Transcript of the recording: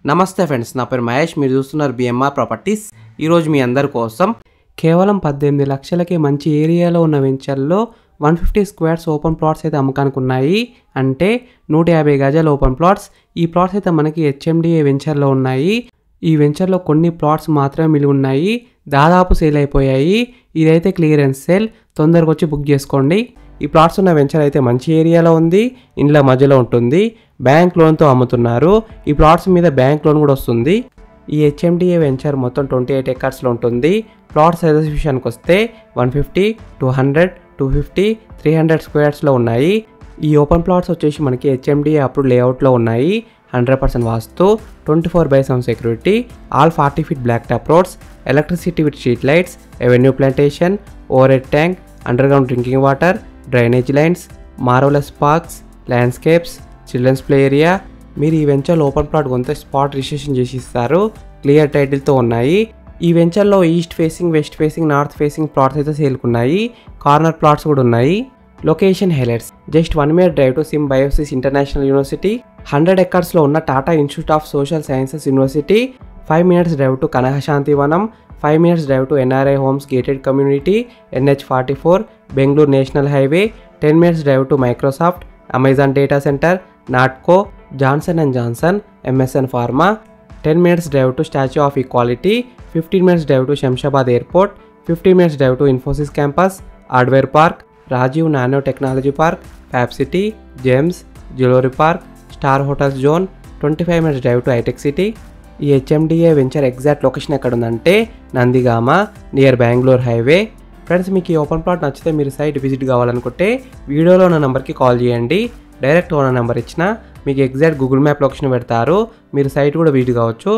నమస్తే ఫ్రెండ్స్, నా పేరు మహేష్. మీరు చూస్తున్నారు బిఎంఆర్ ప్రాపర్టీస్. ఈరోజు మీ అందరి కోసం కేవలం 18 లక్షలకి మంచి ఏరియాలో ఉన్న వెంచర్లో 150 స్క్వేర్స్ ఓపెన్ ప్లాట్స్ అయితే అమ్మకానికి ఉన్నాయి. అంటే 150 గజాల ఓపెన్ ప్లాట్స్. ఈ ప్లాట్స్ అయితే మనకి హెచ్ఎండిఏ వెంచర్లో ఉన్నాయి. ఈ వెంచర్లో కొన్ని ప్లాట్స్ మాత్రమే మిగిలి ఉన్నాయి, దాదాపు సేల్ అయిపోయాయి. ఇదైతే క్లియరెన్స్ సేల్, తొందరగా వచ్చి బుక్ చేసుకోండి. ఈ ప్లాట్స్ ఉన్న వెంచర్ అయితే మంచి ఏరియాలో ఉంది, ఇండ్ల మధ్యలో ఉంటుంది, బ్యాంక్ లోన్తో అమ్ముతున్నారు. ఈ ప్లాట్స్ మీద బ్యాంక్ లోన్ కూడా వస్తుంది. ఈ హెచ్ఎండిఏ వెంచర్ మొత్తం 28 ఎకర్స్లో ఉంటుంది. ప్లాట్ సైజెస్ విషయానికి వస్తే 150, 200, 250, 300 స్క్వేర్స్లో ఉన్నాయి. ఈ ఓపెన్ ప్లాట్స్ వచ్చేసి మనకి హెచ్ఎండిఏ అప్రూవ్డ్ లేఅవుట్లో ఉన్నాయి. 100% vastu, 24/7 security, all 40 feet black top roads, electricity with street lights, avenue plantation, overhead tank, underground drinking water, drainage lines, marvellous parks, landscapes, children's play area. మీరు ఈ వెంచర్లో ఓపెన్ ప్లాట్ కొంత spot registration చేసి ఇస్తారు. Clear టైటిల్తో ఉన్నాయి. ఈ వెంచర్లో east facing, west facing, north facing plots అయితే సేల్కున్నాయి. కార్నర్ ప్లాట్స్ కూడా ఉన్నాయి. Location highlights: just 1 minute drive to Symbiosis international university, 100 ఎకర్స్లో ఉన్న Tata Institute of Social Sciences university, 5 minutes drive to Kanakashanti Vanam, 5 minutes drive to NRI homes gated community, NH44, Bengaluru national highway, 10 minutes drive to Microsoft, Amazon data centre, Natco, Johnson and Johnson, MSN pharma, 10 minutes drive to statue of equality, 15 minutes drive to Shamshabad airport, 15 minutes drive to Infosys campus, hardware park, Rajiv nano technology park, fab city, James, jewellery park, star hotels zone, 25 minutes drive to Hitech City. ఈ HMDA venture exact location ఎక్కడ ఉందంటే Nandigama, near Bengaluru highway. Friends, మీకు ఈ open plot నచ్చితే మీరు site visit కావాలనుకుంటే వీడియోలో ఉన్న నెంబర్కి కాల్ చేయండి. డైరెక్ట్ ఓనర్ నెంబర్ ఇచ్చిన మీకు ఎగ్జాక్ట్ గూగుల్ మ్యాప్ లొకేషన్ పెడతారు, మీరు సైట్ కూడా విజిట్ కావచ్చు.